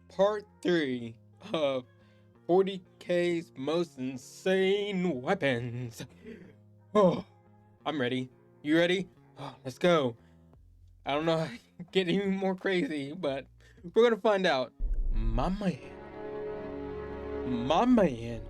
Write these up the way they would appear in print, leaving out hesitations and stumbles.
part 3 of 40K's most insane weapons. Oh, I'm ready. You ready? Oh, let's go. I don't know how to get even more crazy, but we're gonna find out. My man.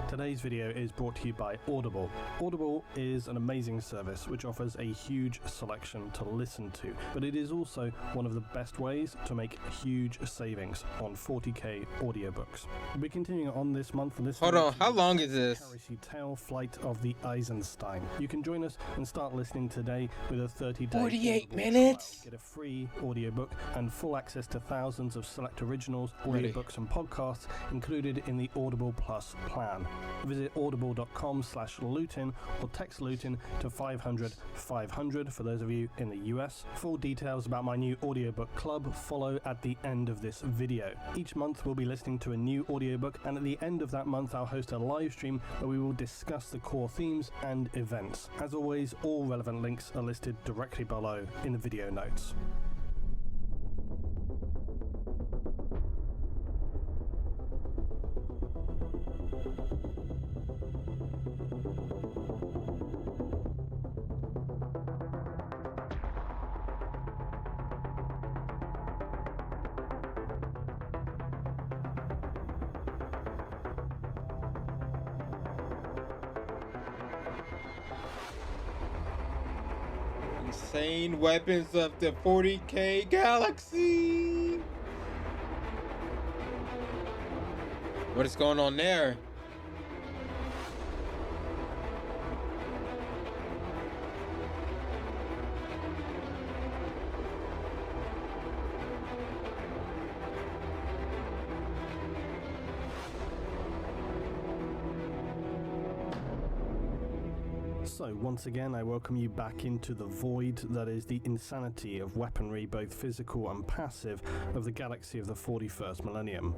Today's video is brought to you by Audible. Audible is an amazing service which offers a huge selection to listen to, but it is also one of the best ways to make huge savings on 40K audiobooks. We'll be continuing on this month listening. Hold on, how long is this? Heresy Tale Flight of the Eisenstein. You can join us and start listening today with a 30-day 48 minutes. Get a free audiobook and full access to thousands of select originals, audiobooks and podcasts included in the Audible Plus plan. Visit audible.com/Lutin or text Lutin to 500-500 for those of you in the US. Full details about my new audiobook club follow at the end of this video. Each month we'll be listening to a new audiobook, and at the end of that month I'll host a live stream where we will discuss the core themes and events. As always, all relevant links are listed directly below in the video notes. Insane weapons of the 40K galaxy. What is going on there? So once again, I welcome you back into the void that is the insanity of weaponry, both physical and passive, of the galaxy of the 41st millennium.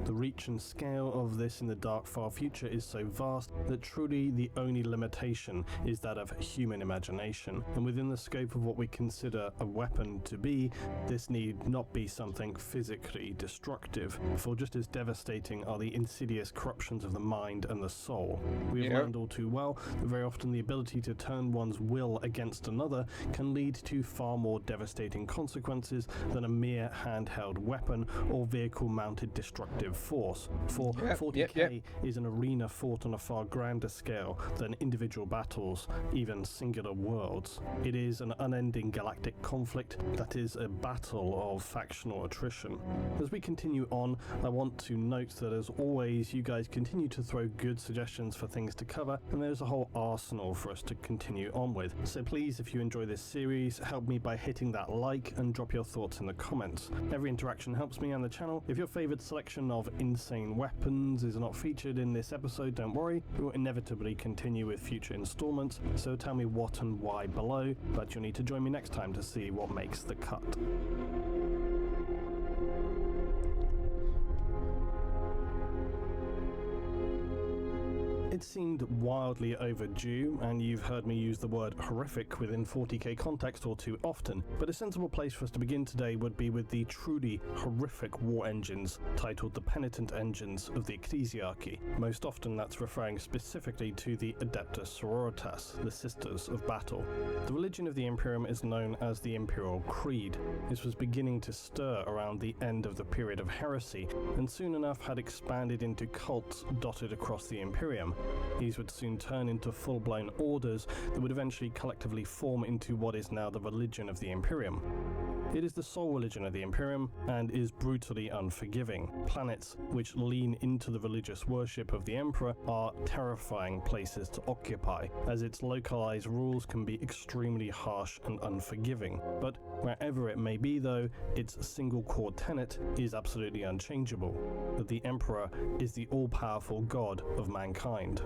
The reach and scale of this in the dark far future is so vast that truly the only limitation is that of human imagination, and within the scope of what we consider a weapon to be, this need not be something physically destructive, for just as devastating are the insidious corruptions of the mind and the soul. We have learned all too well that very often the ability to turn one's will against another can lead to far more devastating consequences than a mere handheld weapon or vehicle-mounted destructive force. For 40K is an arena fought on a far grander scale than individual battles, even singular worlds. It is an unending galactic conflict that is a battle of factional attrition. As we continue on, I want to note that as always, you guys continue to throw good suggestions for things to cover, and there's a whole arsenal for us to continue on with. So please, if you enjoy this series, help me by hitting that like and drop your thoughts in the comments. Every interaction helps me and the channel. If your favourite selection of insane weapons is not featured in this episode, don't worry, we will inevitably continue with future installments, so tell me what and why below, but you'll need to join me next time to see what makes the cut. It seemed wildly overdue, and you've heard me use the word horrific within 40K context all too often, but a sensible place for us to begin today would be with the truly horrific war engines, titled the penitent engines of the ecclesiarchy. Most often that's referring specifically to the Adeptus Sororitas, the Sisters of Battle. The religion of the Imperium is known as the Imperial Creed. This was beginning to stir around the end of the period of heresy, and soon enough had expanded into cults dotted across the Imperium. These would soon turn into full-blown orders that would eventually collectively form into what is now the religion of the Imperium. It is the sole religion of the Imperium and is brutally unforgiving. Planets which lean into the religious worship of the Emperor are terrifying places to occupy, as its localized rules can be extremely harsh and unforgiving. But wherever it may be though, its single core tenet is absolutely unchangeable, that the Emperor is the all-powerful god of mankind.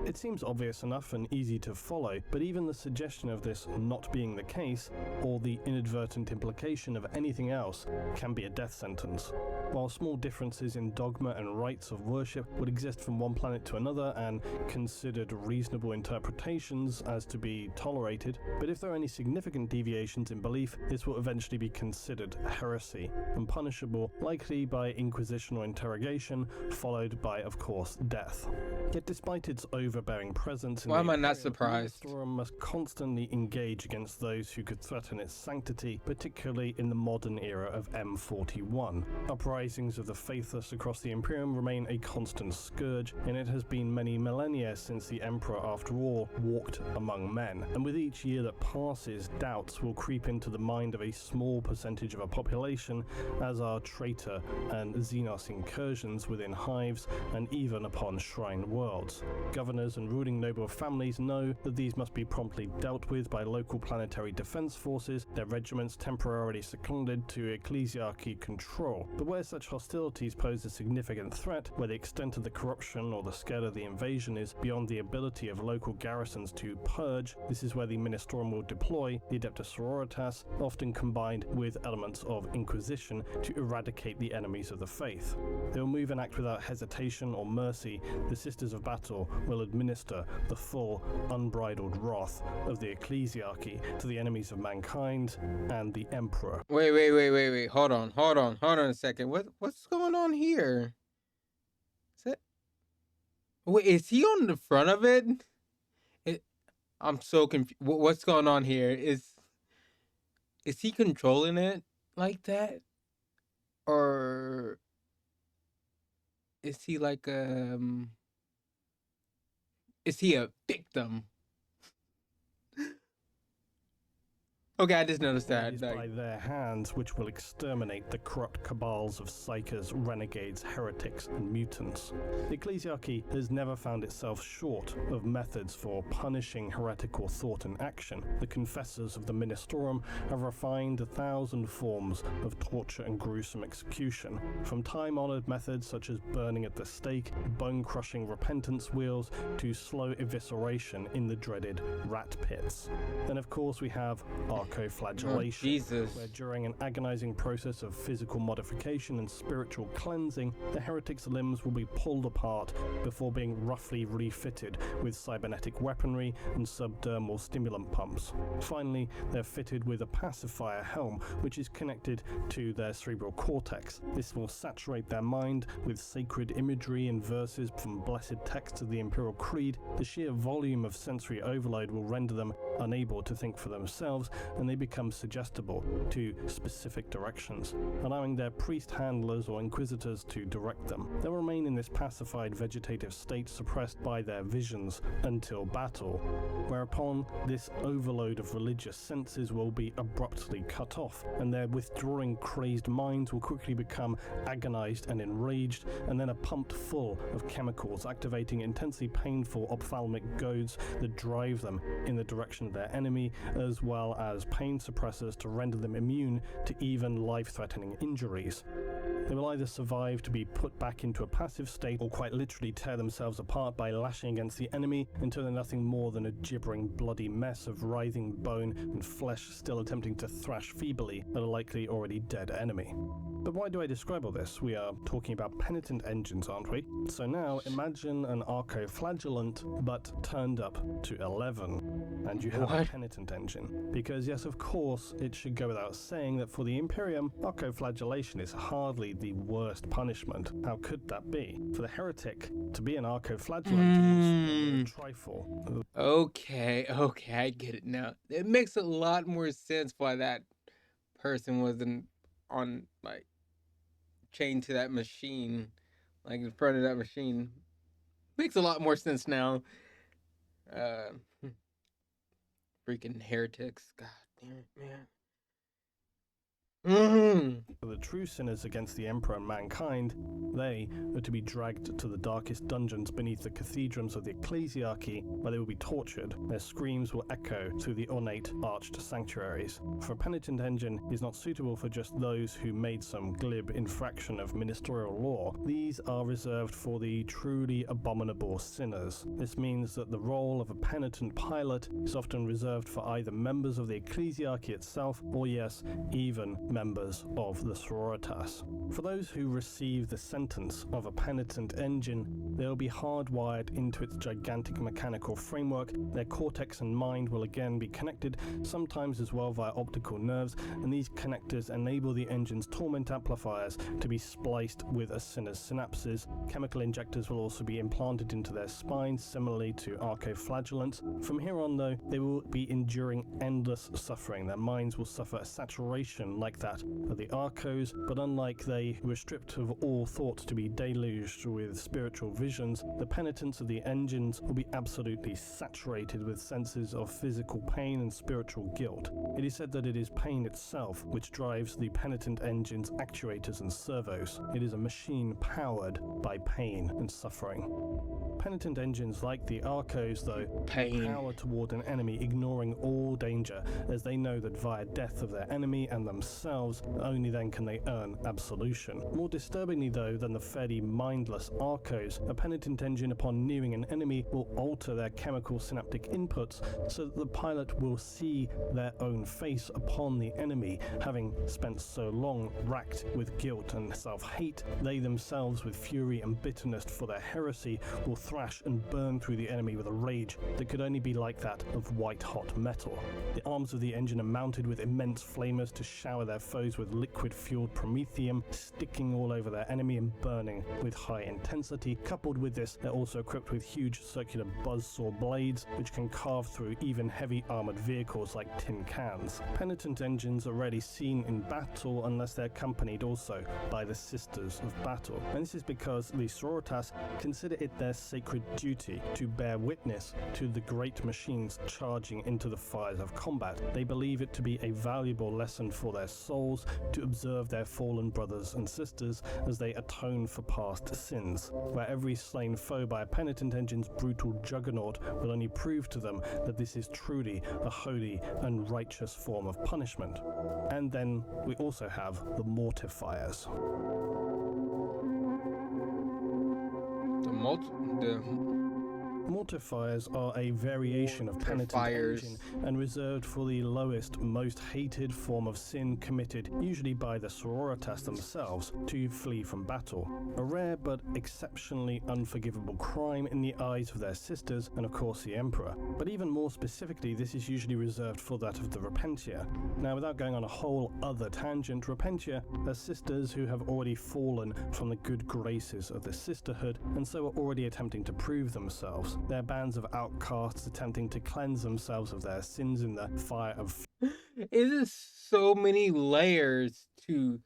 It seems obvious enough and easy to follow, but even the suggestion of this not being the case, or the inadvertent implication of anything else, can be a death sentence. While small differences in dogma and rites of worship would exist from one planet to another and considered reasonable interpretations as to be tolerated, but if there are any significant deviations in belief, this this will eventually be considered heresy and punishable, likely by inquisition or interrogation, followed by, of course, death. Yet despite its overbearing presence in Why the am I not Imperium, surprised? the Ministorum must constantly engage against those who could threaten its sanctity, particularly in the modern era of M41. Uprisings of the faithless across the Imperium remain a constant scourge, and it has been many millennia since the Emperor, after all, walked among men. And with each year that passes, doubts will creep into the mind of a small percentage of a population, as are traitor and Xenos incursions within hives and even upon shrine worlds. Governors and ruling noble families know that these must be promptly dealt with by local planetary defense forces, their regiments temporarily seconded to ecclesiarchy control. But where such hostilities pose a significant threat, where the extent of the corruption or the scale of the invasion is beyond the ability of local garrisons to purge, this is where the Ministorum will deploy the Adeptus Sororitas, often combined with elements of Inquisition, to eradicate the enemies of the faith. They will move and act without hesitation or mercy. The Sisters of Battle will administer the full, unbridled wrath of the ecclesiarchy to the enemies of mankind and the Emperor. Wait. Hold on a second. What's going on here? Is it? Wait, is he on the front of it? I'm so confused. What's going on here? Is he controlling it like that? Or is he like is he a victim? Okay, I just noticed that. It is by their hands which will exterminate the corrupt cabals of psychers, renegades, heretics, and mutants. The ecclesiarchy has never found itself short of methods for punishing heretical thought and action. The confessors of the Ministorum have refined 1,000 forms of torture and gruesome execution, from time-honored methods such as burning at the stake, bone-crushing repentance wheels, to slow evisceration in the dreaded rat pits. Then, of course, we have flagellation, where during an agonizing process of physical modification and spiritual cleansing, the heretics' limbs will be pulled apart before being roughly refitted with cybernetic weaponry and subdermal stimulant pumps. Finally, they're fitted with a pacifier helm, which is connected to their cerebral cortex. This will saturate their mind with sacred imagery and verses from blessed texts of the Imperial Creed. The sheer volume of sensory overload will render them unable to think for themselves, and they become suggestible to specific directions, allowing their priest handlers or inquisitors to direct them. They'll remain in this pacified vegetative state, suppressed by their visions until battle, whereupon this overload of religious senses will be abruptly cut off, and their withdrawing crazed minds will quickly become agonized and enraged, and then are pumped full of chemicals, activating intensely painful ophthalmic goads that drive them in the direction of their enemy, as well as pain suppressors to render them immune to even life-threatening injuries. They will either survive to be put back into a passive state, or quite literally tear themselves apart by lashing against the enemy until they're nothing more than a gibbering, bloody mess of writhing bone and flesh still attempting to thrash feebly at a likely already dead enemy. But why do I describe all this? We are talking about penitent engines, aren't we? So now imagine an arco-flagellant, but turned up to 11. And you have a penitent engine. Because yes, of course, it should go without saying that for the Imperium, arco-flagellation is hardly the worst punishment. How could that be? For the heretic, to be an arco-flagellant is a trifle. Okay, I get it now. It makes a lot more sense why that person wasn't on, like, chained to that machine, like in front of that machine. Makes a lot more sense now. Freaking heretics. God damn it, man. For the true sinners against the Emperor and mankind, they are to be dragged to the darkest dungeons beneath the cathedrals of the ecclesiarchy, where they will be tortured. Their screams will echo through the ornate arched sanctuaries. For a penitent engine is not suitable for just those who made some glib infraction of ministerial law. These are reserved for the truly abominable sinners. This means that the role of a penitent pilot is often reserved for either members of the ecclesiarchy itself, or yes, even members of the sororitas. For those who receive the sentence of a penitent engine, they will be hardwired into its gigantic mechanical framework. Their cortex and mind will again be connected, sometimes as well via optical nerves, and these connectors enable the engine's torment amplifiers to be spliced with a sinner's synapses. Chemical injectors will also be implanted into their spines, similarly to arcoflagellants. From here on, though, they will be enduring endless suffering. Their minds will suffer a saturation like that of the arcos, but unlike they who were stripped of all thought to be deluged with spiritual visions, the penitents of the engines will be absolutely saturated with senses of physical pain and spiritual guilt. It is said that it is pain itself which drives the penitent engine's actuators and servos. It is a machine powered by pain and suffering. Penitent engines like the arcos, though, power toward an enemy, ignoring all danger, as they know that via death of their enemy and themselves, only then can they earn absolution. More disturbingly, though, than the fairly mindless arcos, a penitent engine upon nearing an enemy will alter their chemical synaptic inputs so that the pilot will see their own face upon the enemy. Having spent so long racked with guilt and self-hate, they themselves, with fury and bitterness for their heresy, will thrash and burn through the enemy with a rage that could only be like that of white-hot metal. The arms of the engine are mounted with immense flamers to shower their foes with liquid-fueled promethium, sticking all over their enemy and burning with high intensity. Coupled with this, they're also equipped with huge circular buzzsaw blades, which can carve through even heavy armored vehicles like tin cans. Penitent engines are rarely seen in battle unless they're accompanied also by the Sisters of Battle. And this is because the sororitas consider it their sacred duty to bear witness to the great machines charging into the fires of combat. They believe it to be a valuable lesson for their souls to observe their fallen brothers and sisters as they atone for past sins, where every slain foe by a penitent engine's brutal juggernaut will only prove to them that this is truly a holy and righteous form of punishment. And then we also have the mortifiers. Mortifiers are a variation of penitent engine and reserved for the lowest, most hated form of sin committed, usually by the sororitas themselves, to flee from battle. A rare but exceptionally unforgivable crime in the eyes of their sisters and of course the Emperor. But even more specifically, this is usually reserved for that of the Repentia. Now, without going on a whole other tangent, Repentia are sisters who have already fallen from the good graces of the sisterhood and so are already attempting to prove themselves. They're bands of outcasts attempting to cleanse themselves of their sins in the fire of... It is so many layers to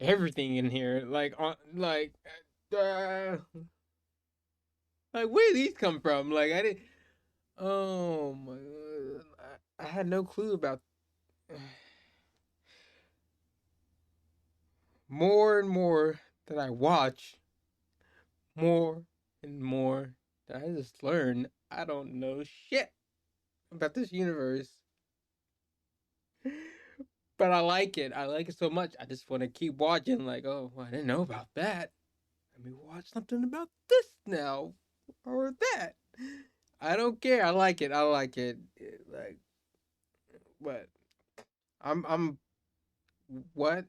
everything in here. Like where did these come from? Like, I didn't... Oh, my God. I had no clue about... More and more that I watch, more and more that I just learn, I don't know shit about this universe. But I like it. I like it so much. I just want to keep watching. Like, oh, well, I didn't know about that. Let me watch something about this now. Or that. I don't care. I like it. Like, what? I'm what?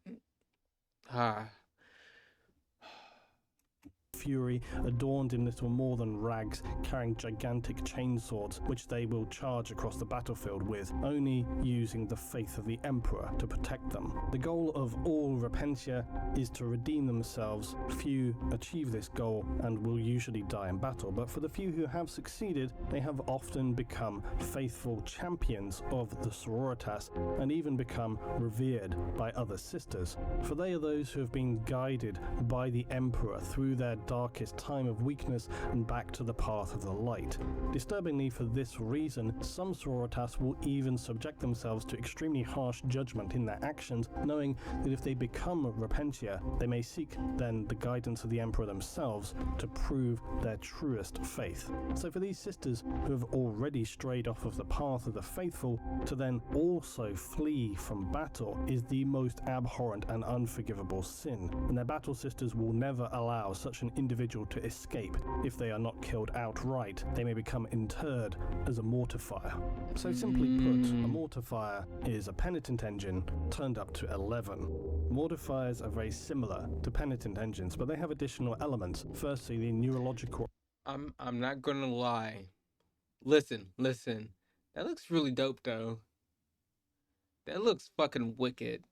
Fury, adorned in little more than rags, carrying gigantic chainswords, which they will charge across the battlefield with, only using the faith of the Emperor to protect them. The goal of all Repentia is to redeem themselves. Few achieve this goal and will usually die in battle, but for the few who have succeeded, they have often become faithful champions of the sororitas and even become revered by other sisters, for they are those who have been guided by the Emperor through their darkest time of weakness and back to the path of the light. Disturbingly, for this reason, some sororitas will even subject themselves to extremely harsh judgment in their actions, knowing that if they become Repentia, they may seek then the guidance of the Emperor themselves to prove their truest faith. So for these sisters who have already strayed off of the path of the faithful, to then also flee from battle is the most abhorrent and unforgivable sin, and their battle sisters will never allow such an individual to escape. If they are not killed outright, they may become interred as a mortifier. So simply put, a mortifier is a penitent engine turned up to 11. Mortifiers are very similar to penitent engines, but they have additional elements. Firstly, the neurological... I'm not gonna lie. Listen. That looks really dope, though. That looks fucking wicked.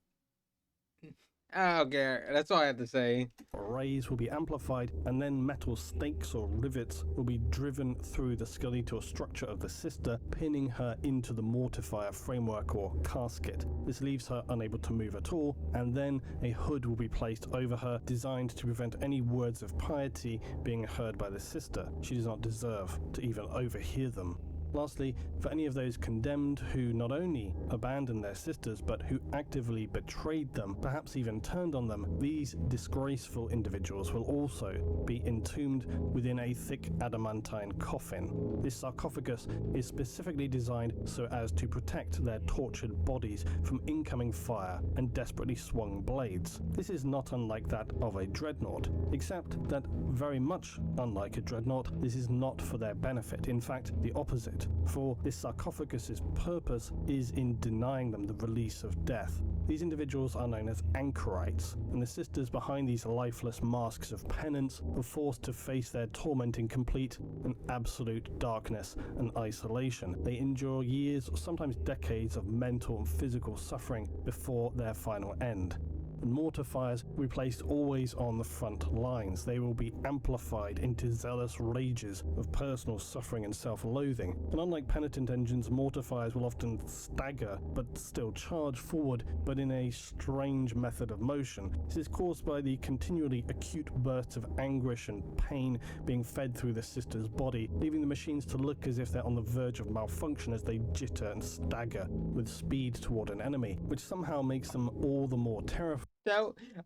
I don't care. That's all I have to say. Rays will be amplified, and then metal stakes or rivets will be driven through the skeletal structure of the sister, pinning her into the mortifier framework or casket. This leaves her unable to move at all, and then a hood will be placed over her, designed to prevent any words of piety being heard by the sister. She does not deserve to even overhear them. Lastly, for any of those condemned who not only abandoned their sisters but who actively betrayed them, perhaps even turned on them, these disgraceful individuals will also be entombed within a thick adamantine coffin. This sarcophagus is specifically designed so as to protect their tortured bodies from incoming fire and desperately swung blades. This is not unlike that of a dreadnought, except that very much unlike a dreadnought, this is not for their benefit. In fact, the opposite. For this sarcophagus's purpose is in denying them the release of death. These individuals are known as anchorites, and the sisters behind these lifeless masks of penance were forced to face their torment in complete and absolute darkness and isolation. They endure years, or sometimes decades, of mental and physical suffering before their final end. And mortifiers will be placed always on the front lines. They will be amplified into zealous rages of personal suffering and self-loathing. And unlike penitent engines, mortifiers will often stagger but still charge forward, but in a strange method of motion. This is caused by the continually acute bursts of anguish and pain being fed through the sister's body, leaving the machines to look as if they're on the verge of malfunction as they jitter and stagger with speed toward an enemy, which somehow makes them all the more terrifying.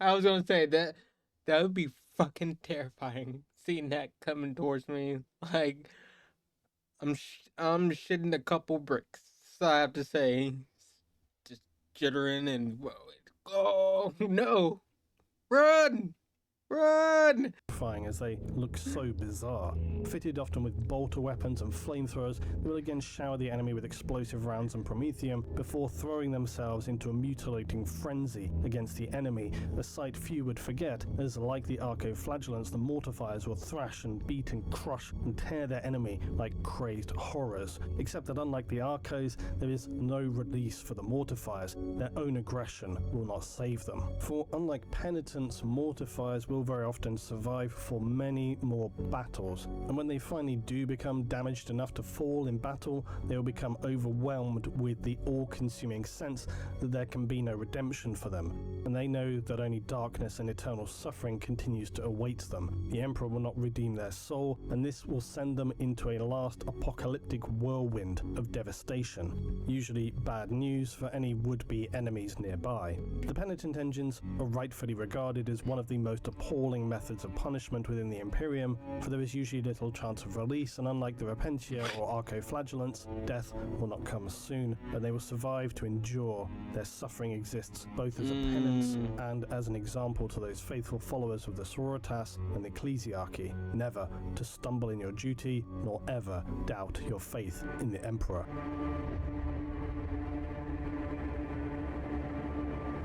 I was gonna say that would be fucking terrifying, seeing that coming towards me. Like, I'm shitting a couple bricks, I have to say. Just jittering and oh no, run! As they look so bizarre. Fitted often with bolter weapons and flamethrowers, they will again shower the enemy with explosive rounds and promethium before throwing themselves into a mutilating frenzy against the enemy, a sight few would forget, as like the arco-flagellants, the mortifiers will thrash and beat and crush and tear their enemy like crazed horrors. Except that unlike the arcos, there is no release for the mortifiers. Their own aggression will not save them. For unlike penitents, mortifiers will very often survive for many more battles, and when they finally do become damaged enough to fall in battle, they will become overwhelmed with the all-consuming sense that there can be no redemption for them, and they know that only darkness and eternal suffering continues to await them. The Emperor will not redeem their soul, and this will send them into a last apocalyptic whirlwind of devastation, usually bad news for any would-be enemies nearby. The penitent engines are rightfully regarded as one of the most appalling methods of punishment within the Imperium, for there is usually little chance of release, and unlike the Repentia or arco-flagellants, death will not come soon, and they will survive to endure. Their suffering exists both as a penance and as an example to those faithful followers of the Sororitas and the Ecclesiarchy, never to stumble in your duty, nor ever doubt your faith in the Emperor.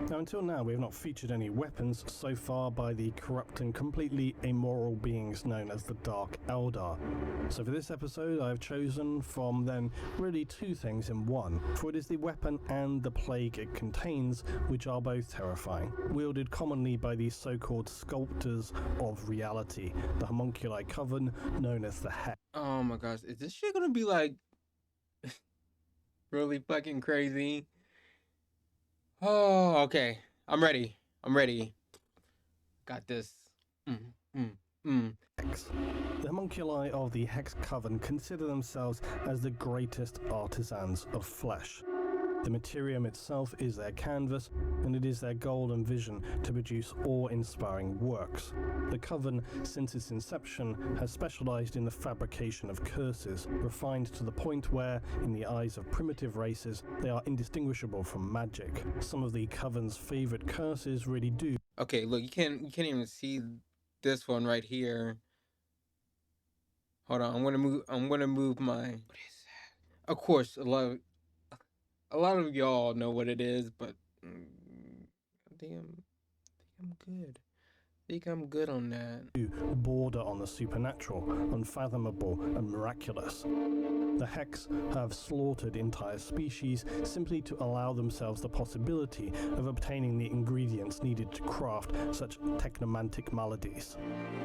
Now, until now, we have not featured any weapons so far by the corrupt and completely amoral beings known as the Dark Eldar. So for this episode, I have chosen from then really two things in one, for it is the weapon and the plague it contains, which are both terrifying, wielded commonly by the so-called sculptors of reality, the homunculi coven known as the Hex. Oh my gosh, is this shit gonna be like really fucking crazy? Oh, okay. I'm ready. Got this. Hex. The homunculi of the Hex Coven consider themselves as the greatest artisans of flesh. The materium itself is their canvas, and it is their goal and vision to produce awe-inspiring works. The Coven, since its inception, has specialized in the fabrication of curses, refined to the point where, in the eyes of primitive races, they are indistinguishable from magic. Some of the Coven's favorite curses really do. Okay, look, you can't even see this one right here. Hold on, I'm gonna move my. What is that? Of course, a lot of y'all know what it is, but damn, I'm good. I think I'm good on that. Border on the supernatural, unfathomable, and miraculous. The Hex have slaughtered entire species simply to allow themselves the possibility of obtaining the ingredients needed to craft such technomantic maladies.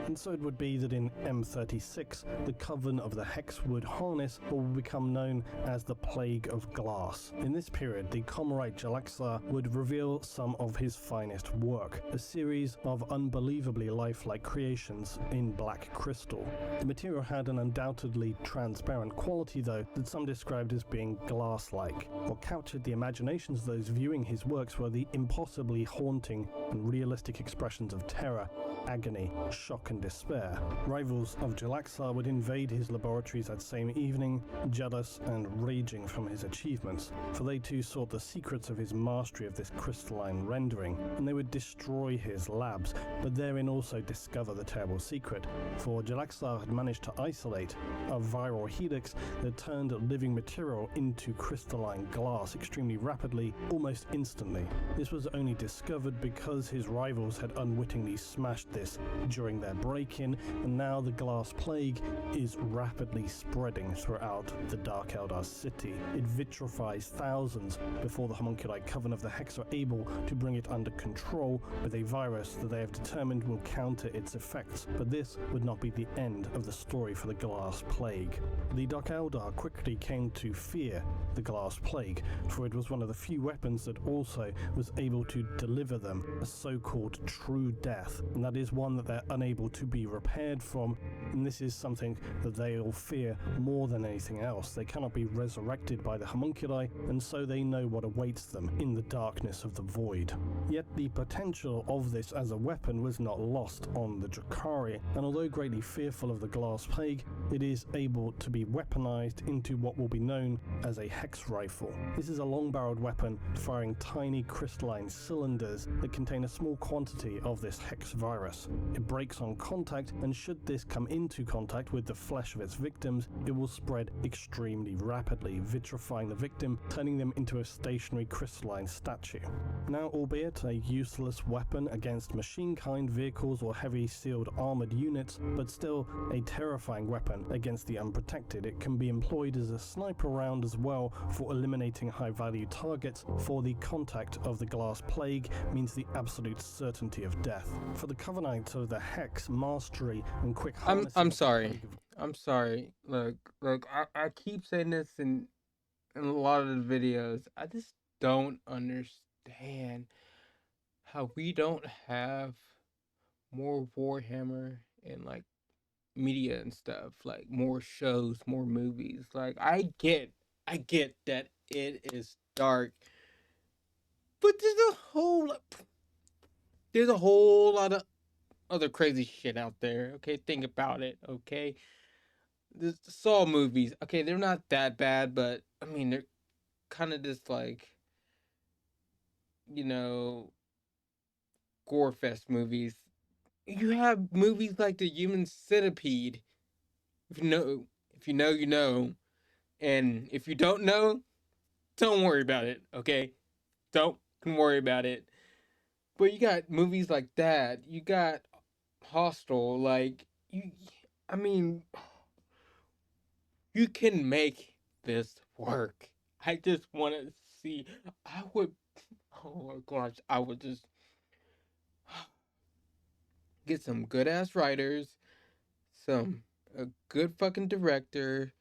And so it would be that in M36, the coven of the Hex would harness what will become known as the Plague of Glass. In this period, the comrade Dyslexia would reveal some of his finest work, a series of unbelievably lifelike creations in black crystal. The material had an undoubtedly transparent quality, though, that some described as being glass-like. What captured the imaginations of those viewing his works were the impossibly haunting and realistic expressions of terror, agony, shock and despair. Rivals of Dyslexia would invade his laboratories that same evening, jealous and raging from his achievements, for they too sought the secrets of his mastery of this crystalline rendering, and they would destroy his labs, but therein also discover the terrible secret, for Dyslexia had managed to isolate a viral helix that turned living material into crystalline glass extremely rapidly, almost instantly. This was only discovered because his rivals had unwittingly smashed this during their break-in, and now the glass plague is rapidly spreading throughout the Dark Eldar city. It vitrifies thousands before the homunculi Coven of the Hex are able to bring it under control with a virus that they have determined will counter its effects. But this would not be the end of the story for the glass plague. The Dark Eldar quickly came to fear the glass plague, for it was one of the few weapons that also was able to deliver them a so-called true death, and that is one that they're unable to be repaired from, and this is something that they all fear more than anything else. They cannot be resurrected by the homunculi, and so they know what awaits them in the darkness of the void. Yet the potential of this as a weapon was not lost on the Drakari, and although greatly fearful of the glass plague, it is able to be weaponized into what will be known as a hex rifle. This is a long-barreled weapon firing tiny crystalline cylinders that contain a small quantity of this hex virus. It breaks on contact, and should this come into contact with the flesh of its victims, it will spread extremely rapidly, vitrifying the victim, turning them into a stationary crystalline statue. Now, albeit a useless weapon against machine-kind vehicles or heavy sealed armored units, but still a terrifying weapon against the unprotected, it can be employed as a sniper round as well for eliminating high-value targets, for the contact of the glass plague means the absolute certainty of death. For the Covenant of the Hex, mastery and quick harnessing... I'm sorry. I'm sorry. Look, I keep saying this in a lot of the videos. I just don't understand how we don't have more Warhammer and like media and stuff, like more shows, more movies. Like I get that it is dark, but there's a whole lot of other crazy shit out there. Okay, think about it. Okay, the Saw movies. Okay, they're not that bad, but I mean they're kind of just like, you know, gore fest movies. You have movies like the Human Centipede. If you know, you know, and if you don't know, don't worry about it. Okay, don't worry about it. But you got movies like that. You got Hostel. Like you, I mean, you can make this work. I just want to see. I would. Oh my gosh, I would just get some good ass writers, a good fucking director,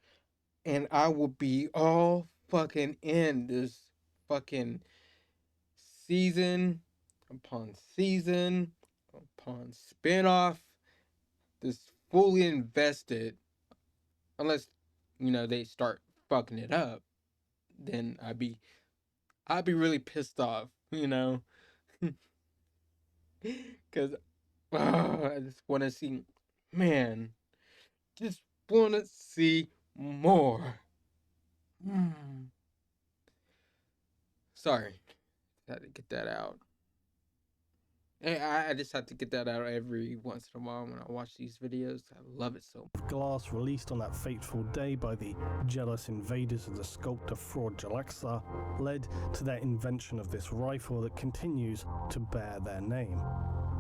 and I will be all fucking in this fucking season upon season upon spinoff. Just fully invested, unless they start fucking it up. Then I'd be really pissed off, because I just want to see, man, just want to see more. Sorry, had to get that out. I just have to get that out every once in a while when I watch these videos. I love it so much. Glass released on that fateful day by the jealous invaders of the sculptor fraud dyslexia led to their invention of this rifle that continues to bear their name.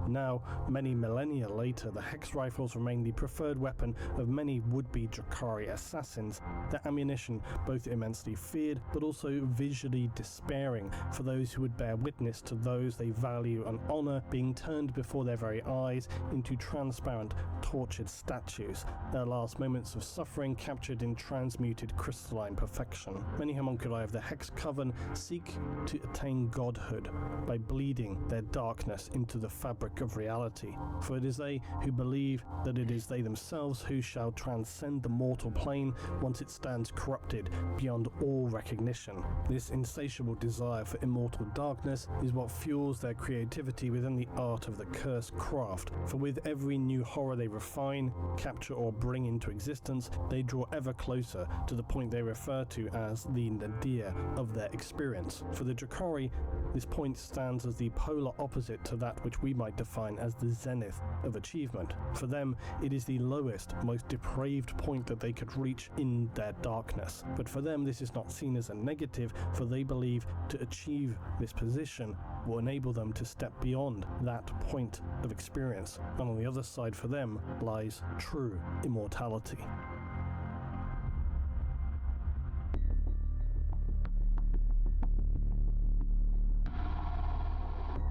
Now, many millennia later, the hex rifles remain the preferred weapon of many would-be Drakari assassins, their ammunition both immensely feared but also visually despairing for those who would bear witness to those they value and honour being turned before their very eyes into transparent, tortured statues, their last moments of suffering captured in transmuted crystalline perfection. Many homunculi of the Hex Coven seek to attain godhood by bleeding their darkness into the fabric of reality, for it is they who believe that it is they themselves who shall transcend the mortal plane once it stands corrupted beyond all recognition. This insatiable desire for immortal darkness is what fuels their creativity within the art of the cursed craft, for with every new horror they refine, capture or bring into existence, they draw ever closer to the point they refer to as the nadir of their experience. For the Drakari, this point stands as the polar opposite to that which we might define as the zenith of achievement. For them, it is the lowest, most depraved point that they could reach in their darkness. But for them, this is not seen as a negative, for they believe to achieve this position will enable them to step beyond that point of experience. And on the other side for them lies true immortality.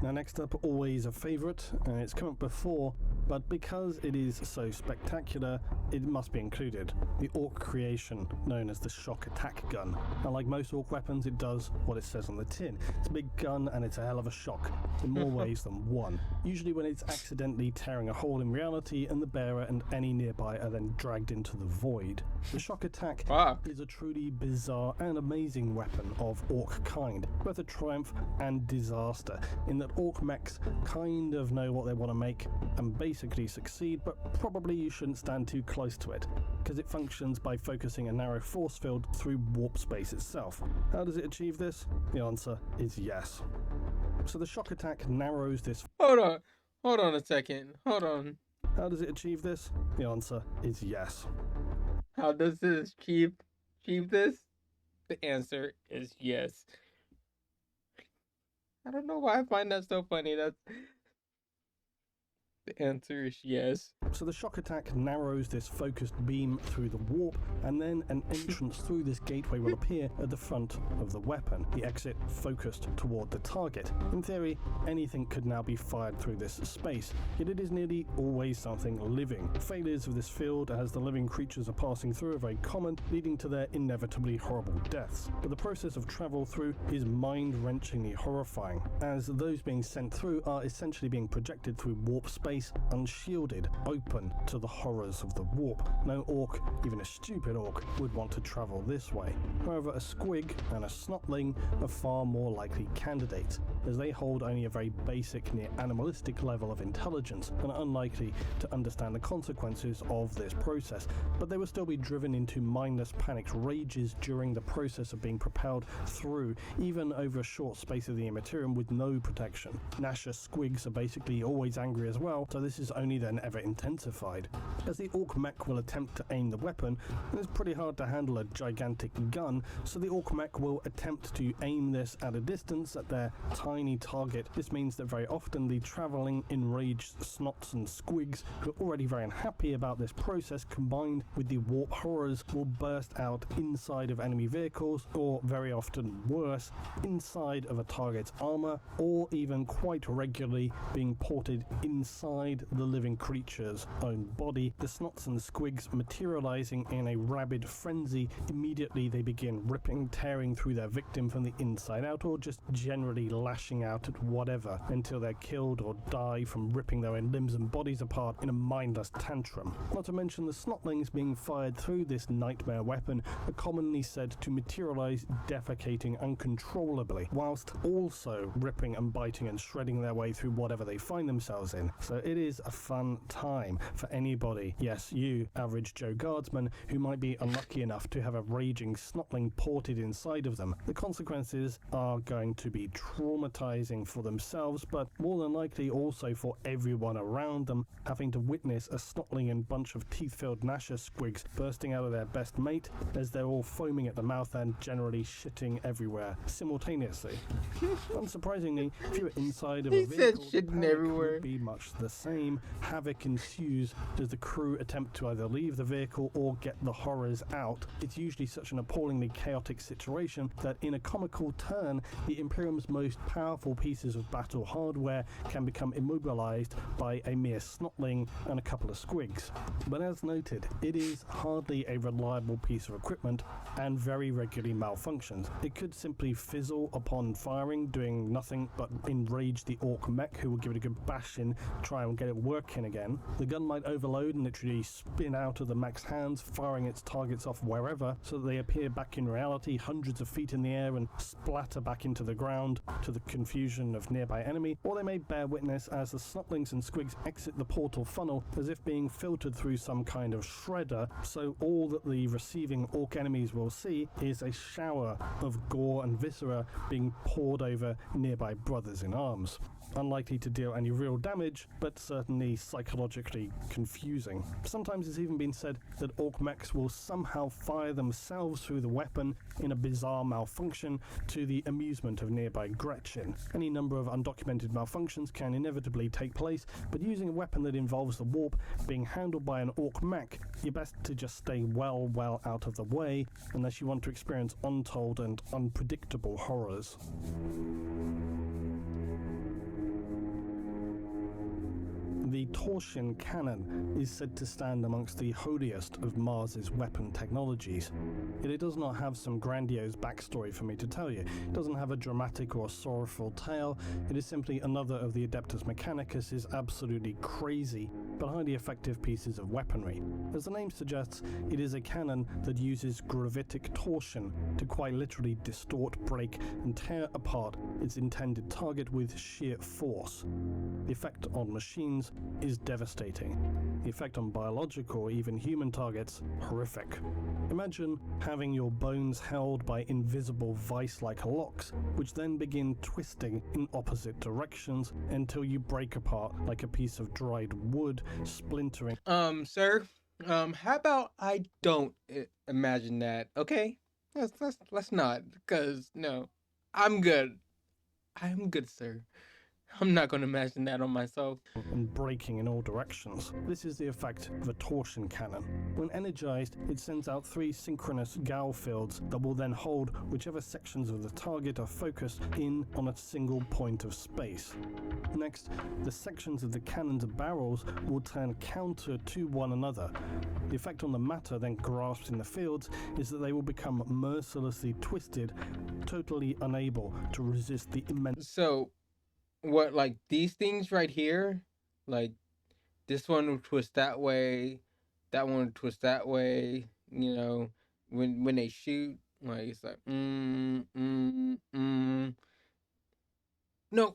Now next up, always a favourite, and it's come up before, but because it is so spectacular, it must be included. The Orc creation, known as the shock attack gun. Now like most Orc weapons, it does what it says on the tin. It's a big gun and it's a hell of a shock, in more ways than one. Usually when it's accidentally tearing a hole in reality and the bearer and any nearby are then dragged into the void. The shock attack is a truly bizarre and amazing weapon of Orc kind, both a triumph and disaster, in that Orc mechs kind of know what they want to make and basically succeed, but probably you shouldn't stand too close to it, because it functions by focusing a narrow force field through warp space itself. How does it achieve this? The answer is yes. So the shock attack narrows this... Hold on a second, hold on. How does it achieve this? The answer is yes. How does this achieve this? The answer is yes. I don't know why I find that so funny. The answer is yes. So the shock attack narrows this focused beam through the warp, and then an entrance through this gateway will appear at the front of the weapon, the exit focused toward the target. In theory, anything could now be fired through this space, yet it is nearly always something living. Failures of this field as the living creatures are passing through are very common, leading to their inevitably horrible deaths. But the process of travel through is mind-wrenchingly horrifying, as those being sent through are essentially being projected through warp space, unshielded, open to the horrors of the warp. No Orc, even a stupid Orc, would want to travel this way. However, a Squig and a Snotling are far more likely candidates, as they hold only a very basic, near animalistic level of intelligence and are unlikely to understand the consequences of this process, but they will still be driven into mindless panicked rages during the process of being propelled through, even over a short space of the immaterium with no protection. Nasher Squigs are basically always angry as well, so this is only then ever intensified. As the Orc mech will attempt to aim the weapon, it's pretty hard to handle a gigantic gun, so the Orc mech will attempt to aim this at a distance at their tiny target. This means that very often the travelling, enraged Snots and Squigs, who are already very unhappy about this process, combined with the warp horrors, will burst out inside of enemy vehicles, or very often worse, inside of a target's armour, or even quite regularly being ported inside the living creature's own body, the Snots and Squigs materializing in a rabid frenzy. Immediately they begin ripping, tearing through their victim from the inside out, or just generally lashing out at whatever until they're killed or die from ripping their own limbs and bodies apart in a mindless tantrum. Not to mention the Snotlings being fired through this nightmare weapon are commonly said to materialize defecating uncontrollably, whilst also ripping and biting and shredding their way through whatever they find themselves in. So So it is a fun time for anybody, yes, you, average Joe Guardsman, who might be unlucky enough to have a raging snotling ported inside of them. The consequences are going to be traumatizing for themselves, but more than likely also for everyone around them, having to witness a snotling and bunch of teeth-filled gnasher squigs bursting out of their best mate as they're all foaming at the mouth and generally shitting everywhere simultaneously. Unsurprisingly, if you're inside of a vehicle, the panic would be much the same. Havoc ensues as the crew attempt to either leave the vehicle or get the horrors out. It's usually such an appallingly chaotic situation that in a comical turn, the Imperium's most powerful pieces of battle hardware can become immobilized by a mere snotling and a couple of squigs. But as noted, it is hardly a reliable piece of equipment and very regularly malfunctions. It could simply fizzle upon firing, doing nothing but enrage the Orc mech, who will give it a good bash in, try and get it working again. The gun might overload and literally spin out of the mech's hands, firing its targets off wherever, so that they appear back in reality hundreds of feet in the air and splatter back into the ground to the confusion of nearby enemy, or they may bear witness as the snotlings and squigs exit the portal funnel as if being filtered through some kind of shredder, so all that the receiving Orc enemies will see is a shower of gore and viscera being poured over nearby brothers in arms. Unlikely to deal any real damage, but certainly psychologically confusing. Sometimes it's even been said that Orc mechs will somehow fire themselves through the weapon in a bizarre malfunction to the amusement of nearby Gretchen. Any number of undocumented malfunctions can inevitably take place, but using a weapon that involves the warp being handled by an Orc mech, you're best to just stay well out of the way, unless you want to experience untold and unpredictable horrors. The torsion cannon is said to stand amongst the holiest of Mars's weapon technologies. Yet it does not have some grandiose backstory for me to tell you. It doesn't have a dramatic or sorrowful tale. It is simply another of the Adeptus Mechanicus' absolutely crazy but highly effective pieces of weaponry. As the name suggests, it is a cannon that uses gravitic torsion to quite literally distort, break, and tear apart its intended target with sheer force. The effect on machines is devastating. The effect on biological or even human targets, horrific. Imagine having your bones held by invisible vice-like locks, which then begin twisting in opposite directions until you break apart like a piece of dried wood, splintering. Sir, how about I don't imagine that, okay? Let's not, because, no, I'm good, sir. I'm not going to imagine that on myself. And breaking in all directions. This is the effect of a torsion cannon. When energized, it sends out 3 synchronous Gauss fields that will then hold whichever sections of the target are focused in on a single point of space. Next, the sections of the cannon's barrels will turn counter to one another. The effect on the matter then grasped in the fields is that they will become mercilessly twisted, totally unable to resist the immense... So, what, like these things right here, like this one will twist that way, that one will twist that way, you know, when they shoot, like it's like No,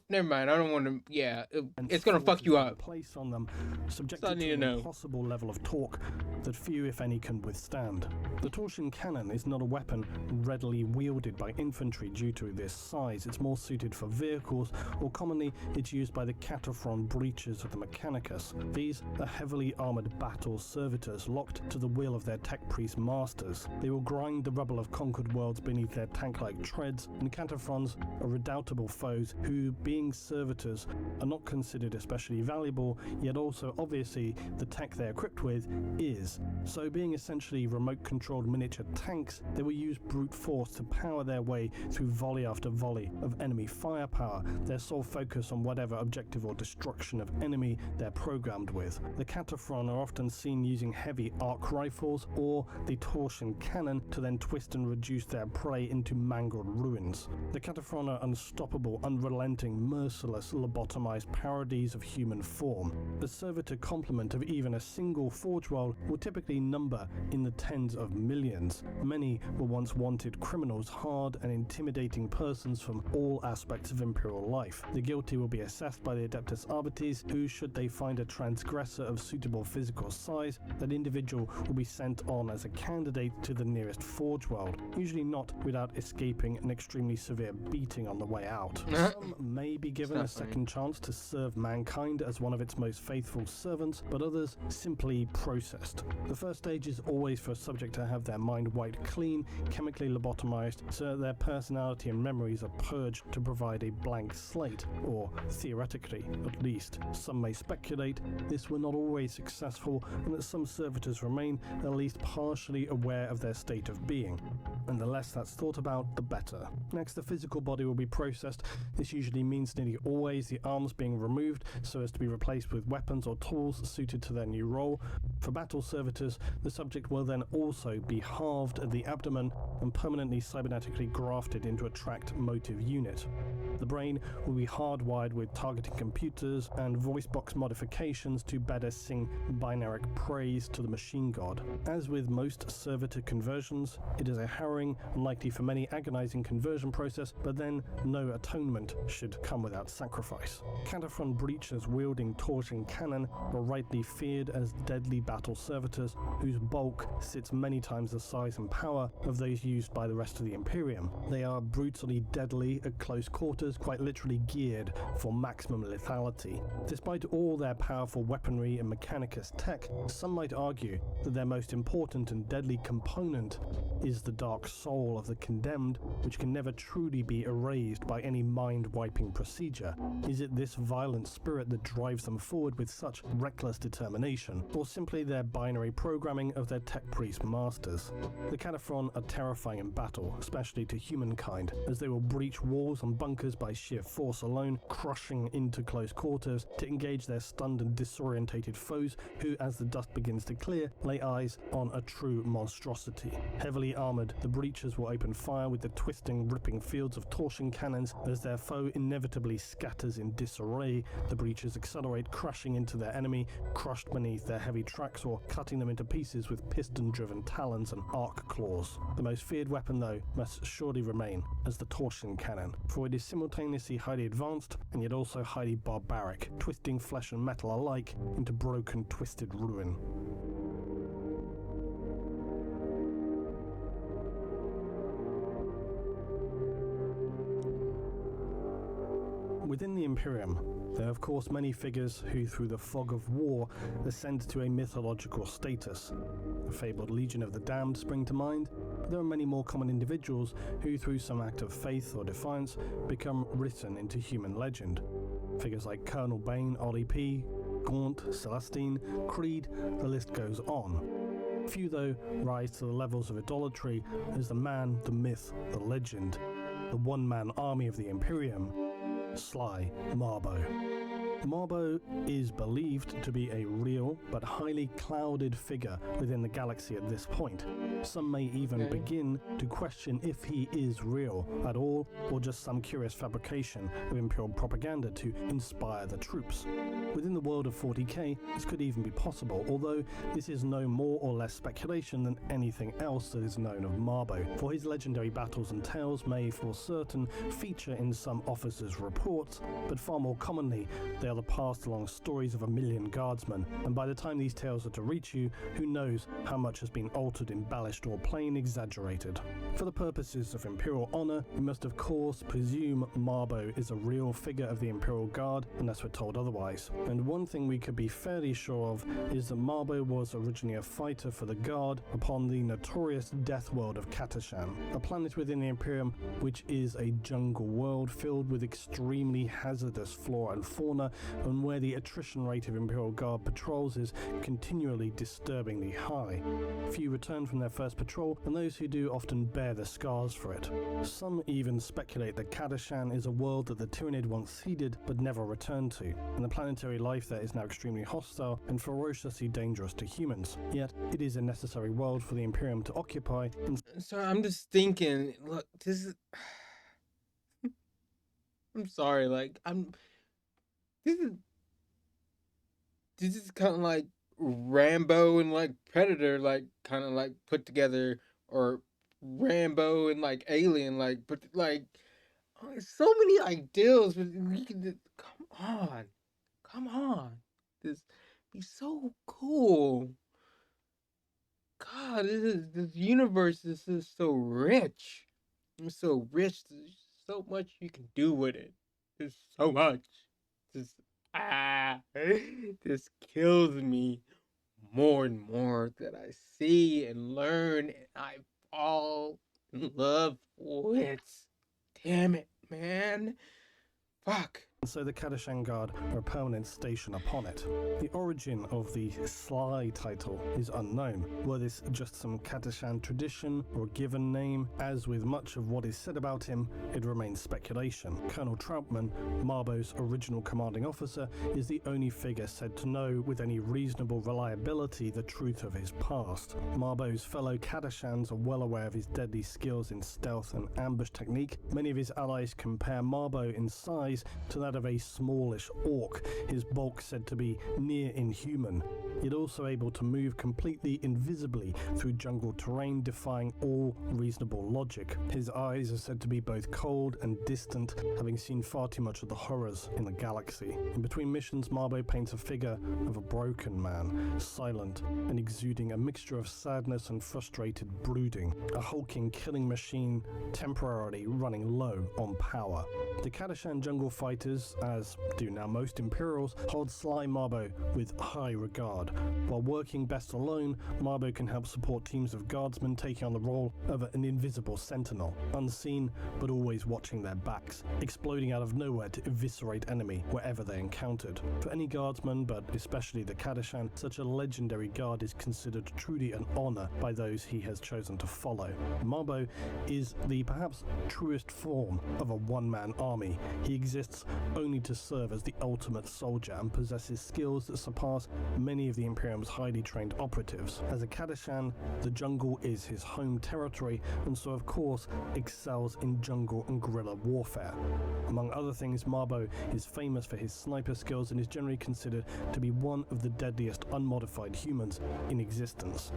never mind. I don't want to. Yeah, it's gonna fuck you up. Place on them, subjected to an impossible level of torque that few, if any, can withstand. The torsion cannon is not a weapon readily wielded by infantry due to this size. It's more suited for vehicles, or commonly it's used by the Cataphron breachers of the Mechanicus. These are heavily armored battle servitors locked to the will of their tech priest masters. They will grind the rubble of conquered worlds beneath their tank-like treads, and Cataphrons are redoubtable foes who, being servitors, are not considered especially valuable, yet also obviously the tech they're equipped with is. So being essentially remote-controlled miniature tanks, they will use brute force to power their way through volley after volley of enemy firepower, their sole focus on whatever objective or destruction of enemy they're programmed with. The Cataphron are often seen using heavy arc rifles or the torsion cannon to then twist and reduce their prey into mangled ruins. The Cataphron are unstoppable, unrelenting presenting merciless lobotomized parodies of human form. The servitor complement of even a single forge world will typically number in the tens of millions. Many were once wanted criminals, hard and intimidating persons from all aspects of Imperial life. The guilty will be assessed by the Adeptus Arbites, who, should they find a transgressor of suitable physical size, that individual will be sent on as a candidate to the nearest forge world, usually not without escaping an extremely severe beating on the way out. Some may be given a second chance to serve mankind as one of its most faithful servants, but others simply processed. The first stage is always for a subject to have their mind wiped clean, chemically lobotomized, so that their personality and memories are purged to provide a blank slate, or theoretically, at least. Some may speculate this were not always successful, and that some servitors remain at least partially aware of their state of being, and the less that's thought about, the better. Next, the physical body will be processed. This usually means nearly always the arms being removed so as to be replaced with weapons or tools suited to their new role. For battle servitors, the subject will then also be halved at the abdomen and permanently cybernetically grafted into a tracked motive unit. The brain will be hardwired with targeting computers and voice box modifications to better sing binaric praise to the machine god. As with most servitor conversions, it is a harrowing and likely for many agonizing conversion process, but then no atonement should come without sacrifice. Cataphron breachers wielding torsion cannon were rightly feared as deadly battle servitors, whose bulk sits many times the size and power of those used by the rest of the Imperium. They are brutally deadly at close quarters, quite literally geared for maximum lethality. Despite all their powerful weaponry and mechanicus tech, some might argue that their most important and deadly component is the dark soul of the condemned, which can never truly be erased by any mind-wiping procedure. Is it this violent spirit that drives them forward with such reckless determination, or simply their binary programming of their tech priest masters? The Cataphron are terrifying in battle, especially to humankind, as they will breach walls and bunkers by sheer force alone, crushing into close quarters to engage their stunned and disorientated foes, who, as the dust begins to clear, lay eyes on a true monstrosity. Heavily armored, the breachers will open fire with the twisting, ripping fields of torsion cannons. As their foe inevitably scatters in disarray, the breachers accelerate, crashing into their enemy, crushed beneath their heavy tracks or cutting them into pieces with piston-driven talons and arc claws. The most feared weapon, though, must surely remain as the torsion cannon, for it is simultaneously highly advanced and yet also highly barbaric, twisting flesh and metal alike into broken, twisted ruin. Within the Imperium, there are of course many figures who, through the fog of war, ascend to a mythological status. The fabled Legion of the Damned spring to mind, but there are many more common individuals who, through some act of faith or defiance, become written into human legend. Figures like Colonel Bane, Ollie P, Gaunt, Celestine, Creed, the list goes on. Few, though, rise to the levels of idolatry as the man, the myth, the legend, the one-man army of the Imperium, Sly Marbo. Marbo is believed to be a real but highly clouded figure within the galaxy at this point. Some may even begin to question if he is real at all, or just some curious fabrication of Imperial propaganda to inspire the troops. Within the world of 40K, this could even be possible, although this is no more or less speculation than anything else that is known of Marbo, for his legendary battles and tales may for certain feature in some officers' reports, but far more commonly they are the passed along stories of a million guardsmen, and by the time these tales are to reach you, who knows how much has been altered, embellished, or plain exaggerated. For the purposes of Imperial honor, we must of course presume Marbo is a real figure of the Imperial Guard, unless we're told otherwise. And one thing we could be fairly sure of is that Marbo was originally a fighter for the Guard upon the notorious death world of Katashan, a planet within the Imperium which is a jungle world filled with extremely hazardous flora and fauna, and where the attrition rate of Imperial Guard patrols is continually disturbingly high. Few return from their first patrol, and those who do often bear the scars for it. Some even speculate that Katashan is a world that the Tyranid once ceded but never returned to, and the planetary life there is now extremely hostile and ferociously dangerous to humans. Yet, it is a necessary world for the Imperium to occupy. So I'm just thinking, look, this is... I'm sorry. Like this is this is kind of like Rambo and like Predator, like kind of like put together, or Rambo and like Alien, like but like so many ideals. But we can come on, this be so cool. God, this universe is so rich. It's so rich. There's so much you can do with it. There's so much. Just this kills me more and more that I see and learn, and I fall in love with it. Damn it, man. Fuck. So the Kadashan Guard are a permanent station upon it. The origin of the Sly title is unknown. Were this just some Kadashan tradition or given name? As with much of what is said about him, it remains speculation. Colonel Troutman, Marbo's original commanding officer, is the only figure said to know with any reasonable reliability the truth of his past. Marbo's fellow Kadashans are well aware of his deadly skills in stealth and ambush technique. Many of his allies compare Marbo in size to that of a smallish orc, his bulk said to be near inhuman, yet also able to move completely invisibly through jungle terrain, defying all reasonable logic. His eyes are said to be both cold and distant, having seen far too much of the horrors in the galaxy. In between missions, Marbo paints a figure of a broken man, silent and exuding a mixture of sadness and frustrated brooding, a hulking killing machine temporarily running low on power. The Kadashan jungle fighters, as do now most Imperials, hold Sly Marbo with high regard. While working best alone, Marbo can help support teams of guardsmen taking on the role of an invisible sentinel, unseen but always watching their backs, exploding out of nowhere to eviscerate enemy wherever they encountered. For any guardsman, but especially the Kadashan, such a legendary guard is considered truly an honor by those he has chosen to follow. Marbo is the perhaps truest form of a one-man army. He exists only to serve as the ultimate soldier and possesses skills that surpass many of the Imperium's highly trained operatives. As a Kadashan, the jungle is his home territory, and so of course excels in jungle and guerrilla warfare. Among other things, Marbo is famous for his sniper skills and is generally considered to be one of the deadliest unmodified humans in existence.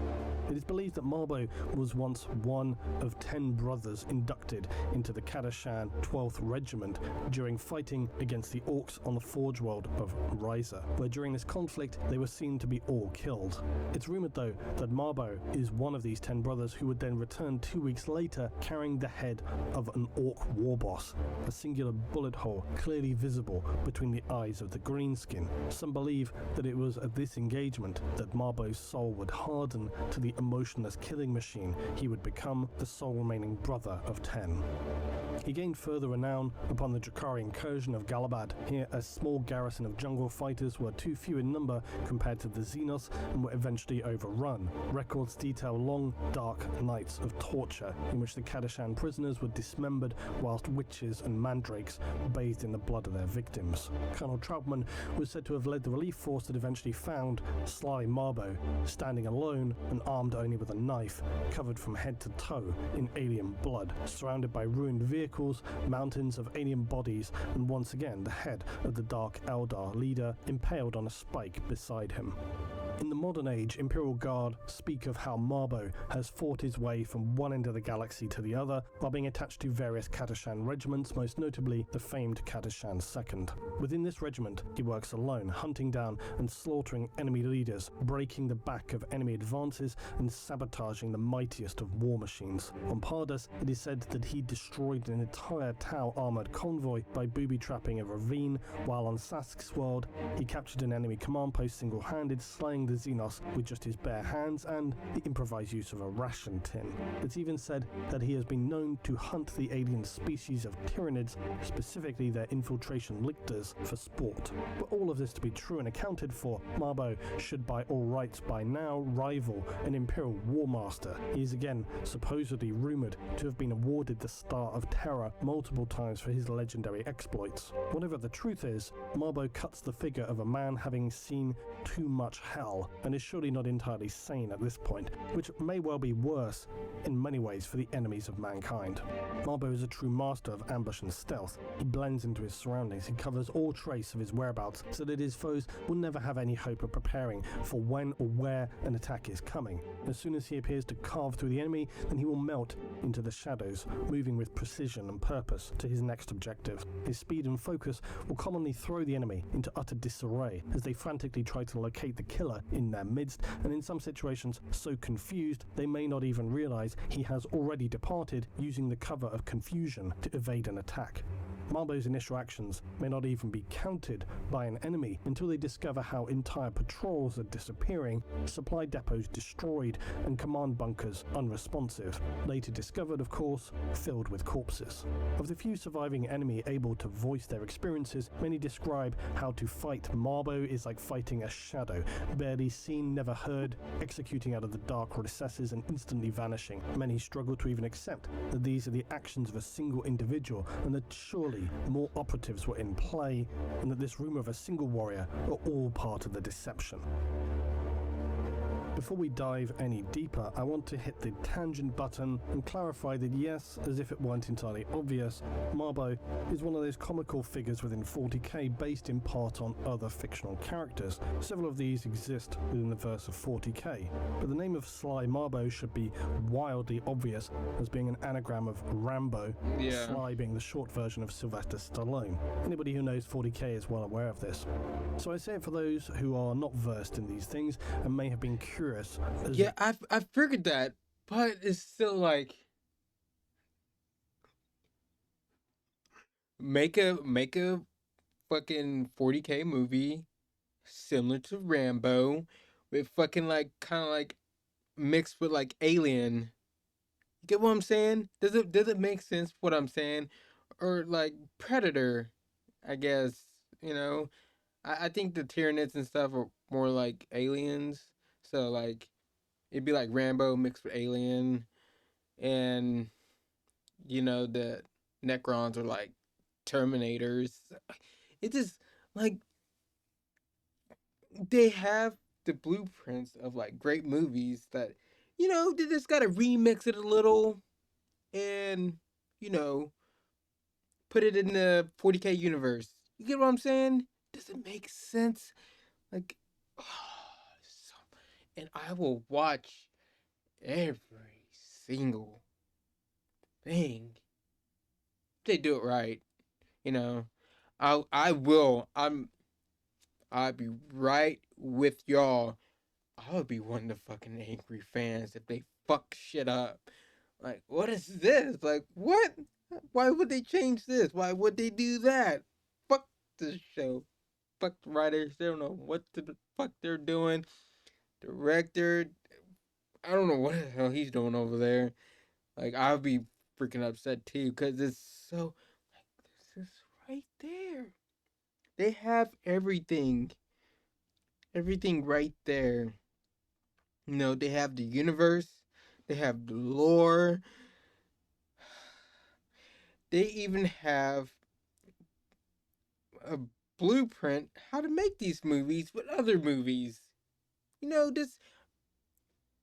It is believed that Marbo was once one of 10 brothers inducted into the Kadashan 12th Regiment during fighting against the orcs on the Forge World of Ryza, where during this conflict they were seen to be all killed. It's rumoured though that Marbo is one of these 10 brothers who would then return 2 weeks later carrying the head of an orc war boss, a singular bullet hole clearly visible between the eyes of the greenskin. Some believe that it was at this engagement that Marbo's soul would harden to the emotionless killing machine he would become, the sole remaining brother of 10. He gained further renown upon the Drakari incursion of Galabad. Here, a small garrison of jungle fighters were too few in number compared to the Xenos and were eventually overrun. Records detail long, dark nights of torture in which the Kadashan prisoners were dismembered whilst witches and mandrakes bathed in the blood of their victims. Colonel Troutman was said to have led the relief force that eventually found Sly Marbo, standing alone and armed only with a knife, covered from head to toe in alien blood, surrounded by ruined vehicles, mountains of alien bodies, and once again the head of the Dark Eldar leader impaled on a spike beside him. In the modern age, Imperial Guard speak of how Marbo has fought his way from one end of the galaxy to the other, while being attached to various Kadashan regiments, most notably the famed Kadashan II. Within this regiment, he works alone, hunting down and slaughtering enemy leaders, breaking the back of enemy advances, and sabotaging the mightiest of war machines. On Pardas, it is said that he destroyed an entire Tau-armoured convoy by booby-trapping a ravine, while on Sask's world, he captured an enemy command post single-handed, slaying the Xenos with just his bare hands and the improvised use of a ration tin. It's even said that he has been known to hunt the alien species of Tyranids, specifically their infiltration lictors, for sport. But all of this to be true and accounted for, Marbo should by all rights by now rival an Imperial War Master. He is again supposedly rumoured to have been awarded the Star of Terror multiple times for his legendary exploits. Whatever the truth is, Marbo cuts the figure of a man having seen too much hell well and is surely not entirely sane at this point, which may well be worse in many ways for the enemies of mankind. Marbo is a true master of ambush and stealth. He blends into his surroundings, he covers all trace of his whereabouts so that his foes will never have any hope of preparing for when or where an attack is coming. As soon as he appears to carve through the enemy, then he will melt into the shadows, moving with precision and purpose to his next objective. His speed and focus will commonly throw the enemy into utter disarray as they frantically try to locate the killer in their midst, and in some situations so confused they may not even realize he has already departed, using the cover of confusion to evade an attack. Marbo's initial actions may not even be counted by an enemy until they discover how entire patrols are disappearing, supply depots destroyed, and command bunkers unresponsive, later discovered, of course, filled with corpses. Of the few surviving enemy able to voice their experiences, many describe how to fight Marbo is like fighting a shadow, barely seen, never heard, executing out of the dark recesses and instantly vanishing. Many struggle to even accept that these are the actions of a single individual, and that surely more operatives were in play, and that this rumor of a single warrior are all part of the deception. Before we dive any deeper, I want to hit the tangent button and clarify that yes, as if it weren't entirely obvious, Marbo is one of those comical figures within 40K based in part on other fictional characters. Several of these exist within the verse of 40K, but the name of Sly Marbo should be wildly obvious as being an anagram of Rambo, Sly being the short version of Sylvester Stallone. Anybody who knows 40K is well aware of this. So I say it for those who are not versed in these things and may have been curious. Yeah, I figured that, but it's still like make a fucking 40K movie similar to Rambo with fucking like kind of like mixed with like Alien. You get what I'm saying? Does it make sense what I'm saying? Or like Predator, I guess, you know. I think the Tyranids and stuff are more like aliens. So, like, it'd be like Rambo mixed with Alien. And, you know, the Necrons are like Terminators. It just, like, they have the blueprints of, like, great movies that, you know, they just gotta remix it a little and, you know, put it in the 40K universe. You get what I'm saying? Does it make sense? Like, and I will watch every single thing. They do it right, you know. I'd be right with y'all. I would be one of the fucking angry fans if they fuck shit up. Like, what is this? Like, what? Why would they change this? Why would they do that? Fuck this show. Fuck the writers. They don't know what the fuck they're doing. Director, I don't know what the hell he's doing over there. Like, I'll be freaking upset too, because it's so, like, this is right there. They have everything. Everything right there. You know, they have the universe. They have the lore. They even have a blueprint how to make these movies with other movies. You know, just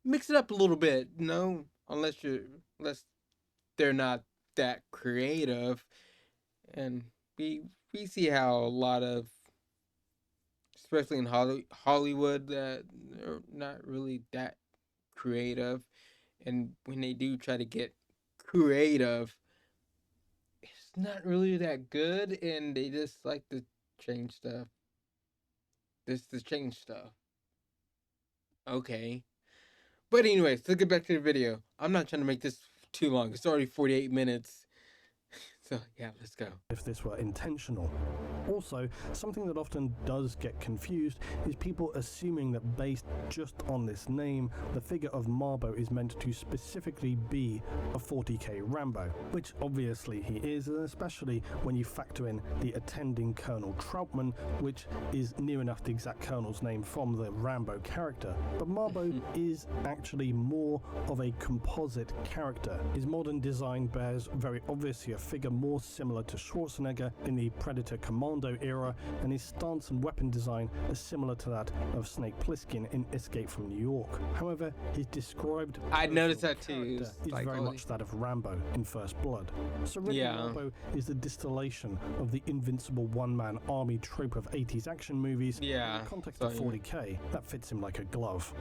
mix it up a little bit, you know, unless they're not that creative. And we see how a lot of, especially in Hollywood, that they're not really that creative. And when they do try to get creative, it's not really that good, and they just like to change stuff. Just to change stuff. Okay. But anyways, let's get back to the video. I'm not trying to make this too long. It's already 48 minutes. So, yeah, let's go. If this were intentional. Also, something that often does get confused is people assuming that based just on this name, the figure of Marbo is meant to specifically be a 40K Rambo, which obviously he is, and especially when you factor in the attending Colonel Troutman, which is near enough the exact Colonel's name from the Rambo character. But Marbo is actually more of a composite character. His modern design bears very obviously a figure more similar to Schwarzenegger in the Predator Commando era, and his stance and weapon design are similar to that of Snake Plissken in Escape from New York. However, his described I noticed that too. character is Like, very much that of Rambo in First Blood. So really, Yeah. Rambo is the distillation of the invincible one-man army trope of 80s action movies. Yeah. In the context So, of 40K, that fits him like a glove.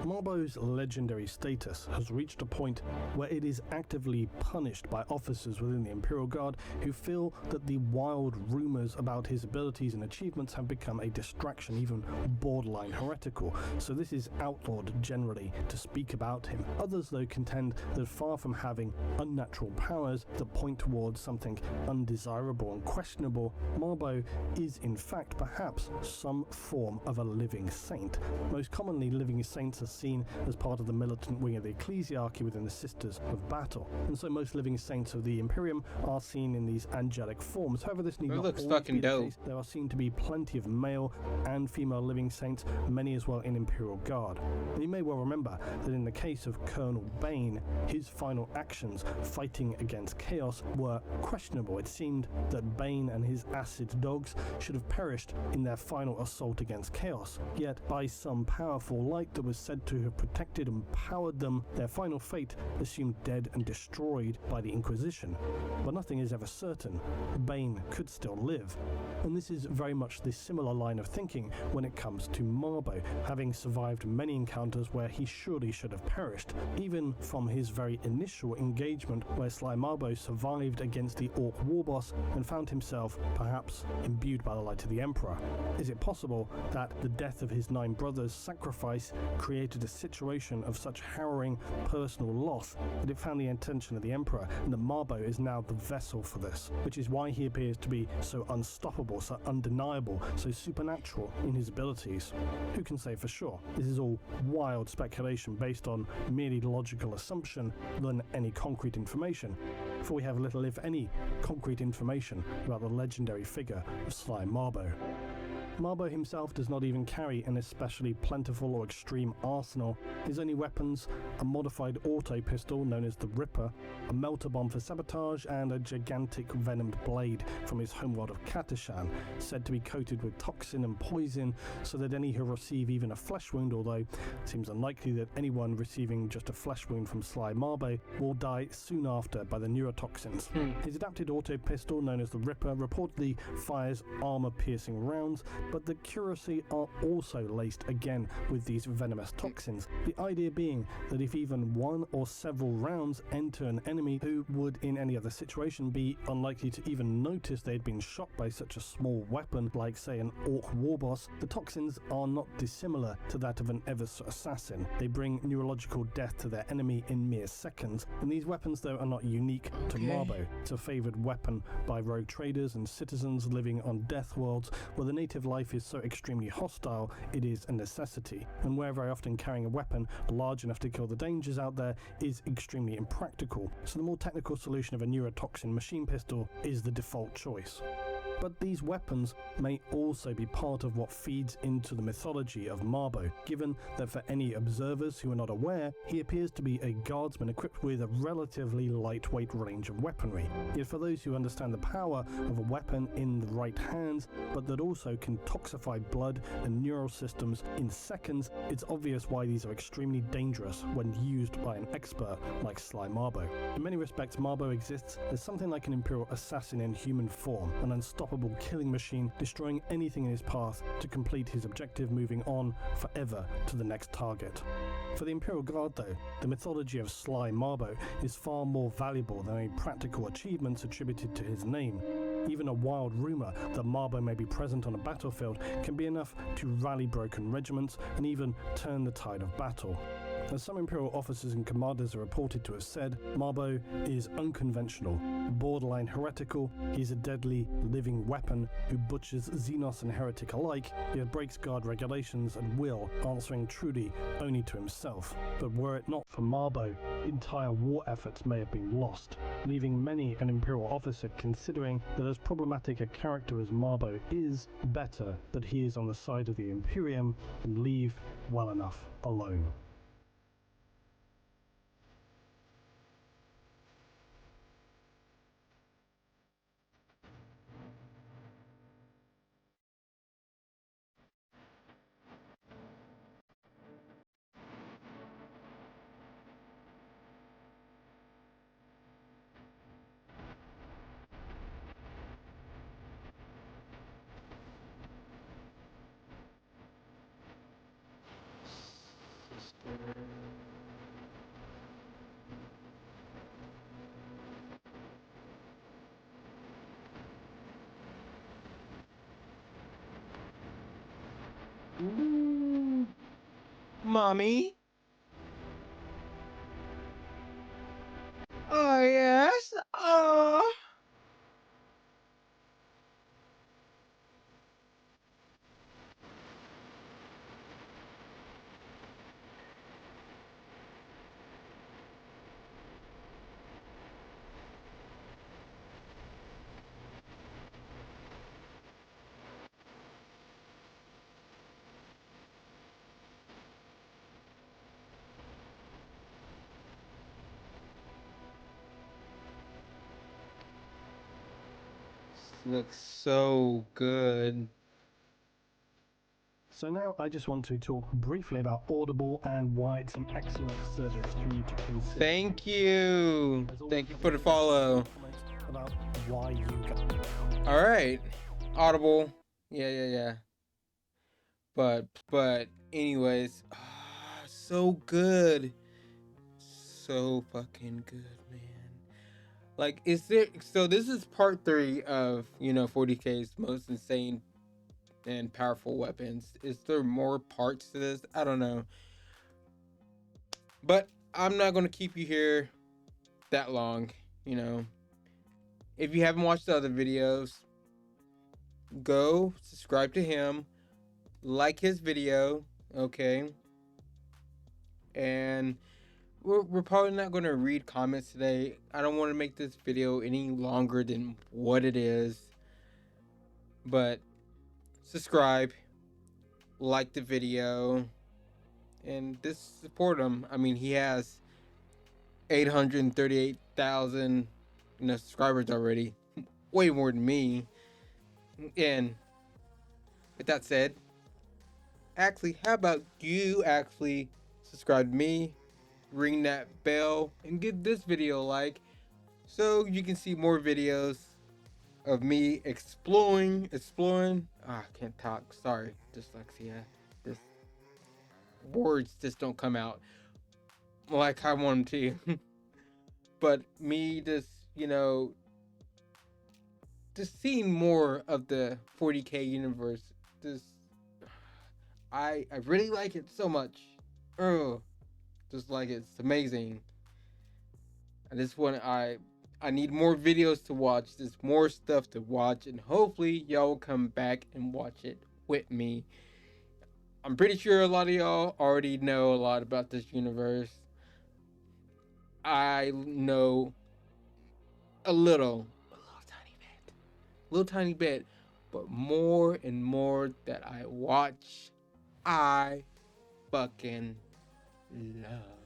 Marbo's legendary status has reached a point where it is actively punished by officers within the Imperial Guard who feel that the wild rumors about his abilities and achievements have become a distraction, even borderline heretical, so this is outlawed generally to speak about him. Others, though, contend that far from having unnatural powers that point towards something undesirable and questionable, Marbo is in fact perhaps some form of a living saint. Most commonly, living saints are seen as part of the militant wing of the ecclesiarchy within the Sisters of Battle, and so most living saints of the Imperium are seen in these angelic forms. However, this need That not looks always fucking be the dope. case. There are seen to be plenty of male and female living saints, many as well in Imperial Guard. And you may well remember that in the case of Colonel Bane, his final actions fighting against Chaos were questionable. It seemed that Bane and his acid dogs should have perished in their final assault against Chaos, yet by some powerful light that was said to have protected and powered them, their final fate assumed dead and destroyed by the Inquisition. But nothing is ever certain. Bane could still live. And this is very much the similar line of thinking when it comes to Marbo, having survived many encounters where he surely should have perished, even from his very initial engagement where Sly Marbo survived against the Orc war boss and found himself perhaps imbued by the light of the Emperor. Is it possible that the death of his 9 brothers' sacrifice created a situation of such harrowing personal loss that it found the attention of the Emperor, and that Marbo is now the vessel for this, which is why he appears to be so unstoppable, so undeniable, so supernatural in his abilities? Who can say for sure? This is all wild speculation based on merely logical assumption than any concrete information, for we have little if any concrete information about the legendary figure of Sly Marbo. Marbo himself does not even carry an especially plentiful or extreme arsenal. His only weapons, a modified auto pistol known as the Ripper, a melter bomb for sabotage, and a gigantic venomed blade from his homeworld of Katashan, said to be coated with toxin and poison so that any who receive even a flesh wound, although it seems unlikely that anyone receiving just a flesh wound from Sly Marbo will die soon after by the neurotoxins. His adapted auto pistol, known as the Ripper, reportedly fires armor-piercing rounds, but the accuracy are also laced again with these venomous toxins. The idea being that if even one or several rounds enter an enemy who would in any other situation be unlikely to even notice they'd been shot by such a small weapon like, say, an Orc war boss, the toxins are not dissimilar to that of an Evers assassin. They bring neurological death to their enemy in mere seconds, and these weapons, though, are not unique to Marbo. It's a favoured weapon by rogue traders and citizens living on death worlds where the native life is so extremely hostile it is a necessity, and where very often carrying a weapon large enough to kill the dangers out there is extremely impractical, so the more technical solution of a neurotoxin machine pistol is the default choice. But these weapons may also be part of what feeds into the mythology of Marbo, given that for any observers who are not aware, he appears to be a guardsman equipped with a relatively lightweight range of weaponry. Yet for those who understand the power of a weapon in the right hands, but that also can toxify blood and neural systems in seconds, it's obvious why these are extremely dangerous when used by an expert like Sly Marbo. In many respects, Marbo exists as something like an Imperial assassin in human form, an unstoppable killing machine, destroying anything in his path to complete his objective, moving on forever to the next target. For the Imperial Guard, though, the mythology of Sly Marbo is far more valuable than any practical achievements attributed to his name. Even a wild rumour that Marbo may be present on a battlefield can be enough to rally broken regiments and even turn the tide of battle. As some Imperial officers and commanders are reported to have said, Marbo is unconventional, borderline heretical, he's a deadly living weapon who butchers Xenos and heretic alike, yet breaks guard regulations at will, answering truly only to himself. But were it not for Marbo, entire war efforts may have been lost, leaving many an Imperial officer considering that as problematic a character as Marbo is, better that he is on the side of the Imperium and leave well enough alone. Mommy? Oh, yes. Oh. Looks so good. So now I just want to talk briefly about Audible and why it's an excellent service for you to consider. Thank you. Thank you for the follow. About why you got. All right. Audible. Yeah. But anyways, so good. So fucking good, man. Like, is there, so this is part 3 of, 40K's most insane and powerful weapons. Is there more parts to this? I don't know. But I'm not going to keep you here that long, If you haven't watched the other videos, go subscribe to him, like his video, okay? And we're probably not going to read comments today. I don't want to make this video any longer than what it is. But subscribe, like the video, and just support him. I mean, he has 838,000 subscribers already. Way more than me. And with that said, actually, how about you actually subscribe to me, ring that bell, and give this video a like so you can see more videos of me exploring. I can't talk. Sorry, dyslexia. This words just don't come out like I want them to. But me just, just seeing more of the 40K universe. Just, I really like it so much. Oh, just like it's amazing. And this one, I need more videos to watch. There's more stuff to watch, and hopefully y'all will come back and watch it with me. I'm pretty sure a lot of y'all already know a lot about this universe. I know a little tiny bit, but more and more that I watch, I fucking love.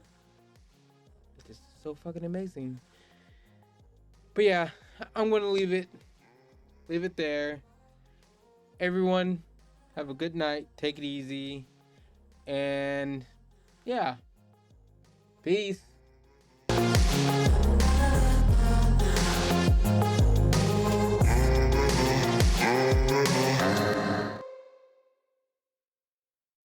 It is so fucking amazing. But yeah, I'm gonna leave it there. Everyone, have a good night. Take it easy. And yeah, peace.